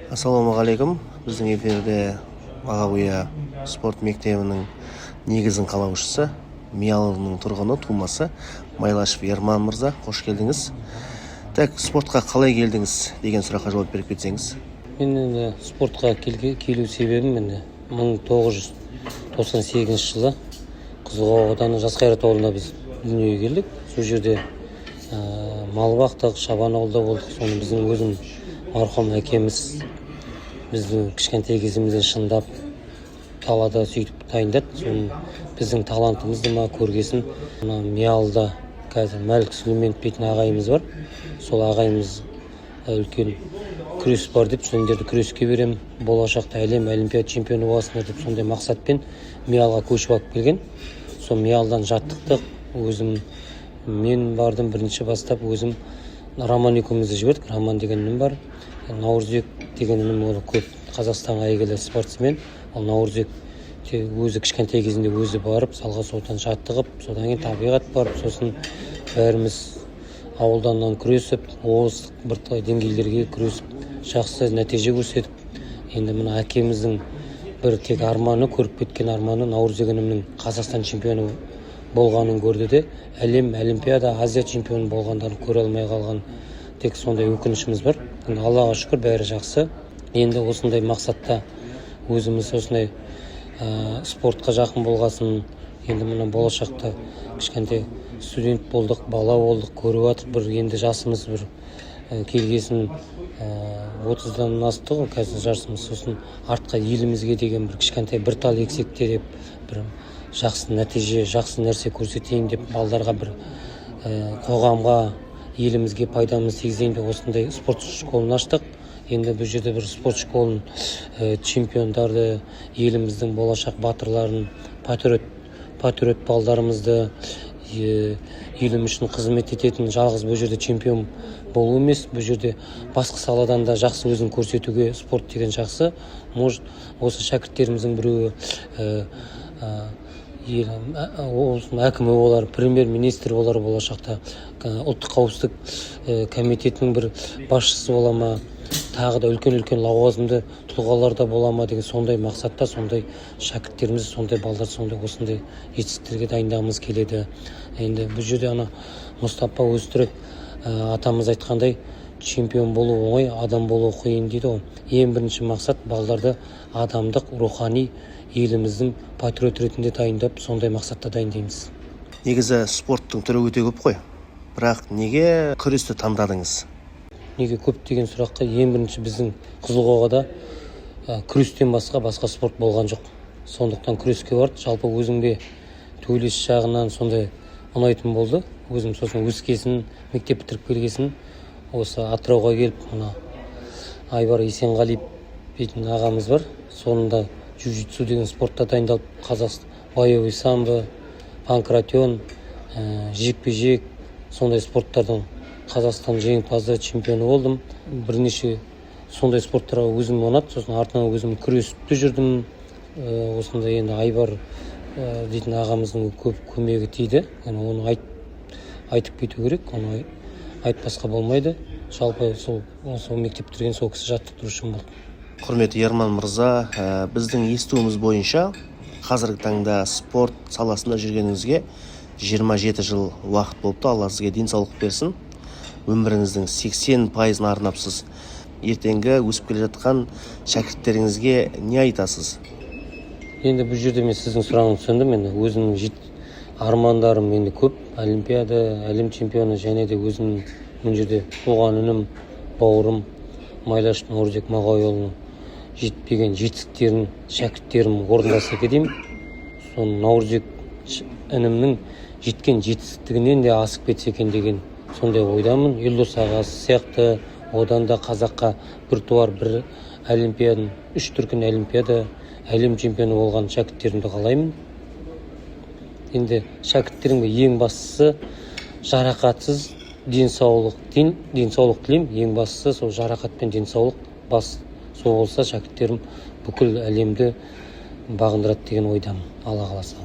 Ассалаумағалейкум. Біздің эфирде Мағауия спорт мектебінің негізін қалаушысы, Миялының тұрғыны, тумасы Майлашев Ерман мырза, қош келдіңіз. Так, спортқа қалай келдіңіз деген сұраққа жауап беріп кетсеңіз. Мен спортқа келу себебім 1998 жылы Қызылқоға ауданы Жасқайрат ауылына біз дүниеге келдік. Сол жерде мал бақтық, шабан ауылда болдық. Соны біздің өзім марқұм әкеміз біздің кішкентай кезімізден шындап талада сөйтіп дайындады. Соны біздің талантымызды ма көргесін Миялда қазір Мәлік Сүлейменов дейтін ағайымыз бар. Сол ағайымыз үлкен күрес бар деп, сендерді күреске берем, болашақта әлем олимпиада чемпионы боласыңдар деп сондай мақсатпен Миялға көшіп алып келген. Сол Миялдан жаттықтық. Өзім мен бардым бірінші бастап, өзім Роман екеумізді жібердік. Роман деген інім бар. Наурызбек деген інім, ол көп Қазақстанға әйгілі спортсмен. Ол Наурызбек өзі кішкентай кезінде өзі барып, салға содан жаттығып, содан кейін табиғат барып, сосын бәріміз ауылданнан күресіп, облыстық бірталай деңгейлерге күресіп, жақсы нәтиже көрсетіп, енді мына әкеміздің бір тек арманы, көріп кеткен арманы Наурызбек інімнің Қазақстан чемпионы болғанын көрді де, әлем, олимпиада, Азия чемпионы болғандарын көре алмай қалған тек сондай өкінішіміз бар. Аллаға шүкір бәрі жақсы. Енді осындай мақсатта өзіміз осындай спортқа жақын болғасын, енді мына болашақта кішкентай студент болдық, бала болдық, көріп жатыр, бір енді жасымыз бір келгесін 30-дан асты ғой қазір жасымыз. Сосын артқа елімізге деген бір кішкентай бір тал ексекте деп, бір жақсы нәтиже, жақсы нәрсе көрсетейін деп, балдарға бір қоғамға, елімізге пайдамыз тигізейін деп осындай спорт школын аштық. Енді бұл жерде бір спорт школын чемпиондарды, еліміздің болашақ батырларын, патриот балдарымызды, елім үшін қызмет ететін жалғыз бұл жерде чемпион болу емес, бұл жерде басқа саладан да жақсы өзін көрсетуге спорт деген жақсы. Может, осы шәкірттеріміздің біреуі әкімі болар, премьер-министр болар, болашақта ұлттық қауіпсіздік комитетінің бір басшысы бола ма, тағы да үлкен лауазымды тұлғаларда бола ма деген сондай мақсатта, сондай шәкірттеріміз, сондай балдар, сондай осындай жетістіктерге дайындағымыз келеді. Енді бұл жерде Мұстапа Өзтүрік атамыз айтқандай, чемпион болу оңай, адам болу қиын дейді ғой. Ең бірінші мақсат балдарды адамдық, рухани еліміздің патриот ретінде дайындап, сондай мақсатта дайындаймыз. Негізі спорттың түрі өте көп қой. Бірақ неге күресті таңдадыңыз? Неге көп деген сұраққа ең бірінші біздің Қызылқоғада күрестен басқа спорт болған жоқ. Сондықтан күреске барды. Жалпы өзімде төбелес жағынан сондай ұнайтын болды. Өзім сосын өскесін, мектеп бітіріп келгесін осы Атырауға келіп, мына Айбар Есенғалиев дейтін ағамыз бар. Сонында джиу-джитсу деген спортта дайындалып, Қазақстан боевой самбо, панкратион, жекпе-жек, сондай спорттардың Қазақстан жеңімпазы, чемпионы болдым. Бірнеше сондай спорттарға өзім ұнады. Сосын артынан өзім күресіп жүрдім. Осында енді Айбар дейтін ағамыздың көп көмегі тиді. Оны айтып кету керек, оны айтпасқа болмайды. Жалпы сол мектеп бітірген сол кісі жаттықтырушым болды. Құрметті Ерман мырза, біздің естуіміз бойынша қазіргі таңда спорт саласында жүргеніңізге 27 жыл уақыт болыпты. Алла сізге денсаулық берсін. Өміріңіздің 80%-ын арнапсыз. Ертеңгі өсіп келе жатқан шәкірттеріңізге не айтасыз? Енді бұл жерде мен сіздің сұрағыңызды түсіндім. Өзімнің армандарым енді көп. Олимпиада, әлем чемпионы, және де өзімнің бұл жерде туған інім, бауырым Майлашев Наурызбек Мағауияұлының жетпеген жетістіктерін шәкірттерім орындаса деймін. Соны Наурызбек інімнің жеткен жетістігінен де асып кетсе екен деген сондай ойдамын. Елдос ағасы сияқты одан да қазаққа бір туар бір олимпиаданың, 3 дүркін олимпиада, әлем чемпионы болған шәкірттерімді қалаймын. Енді шәкірттерімге ең бастысы жарақатсыз денсаулық тілеймін. Ең бастысы сол жарақат пен денсаулық сол болса шәкірттерім бүкіл әлемді бағындырады деген ойдамын. Алла қаласа.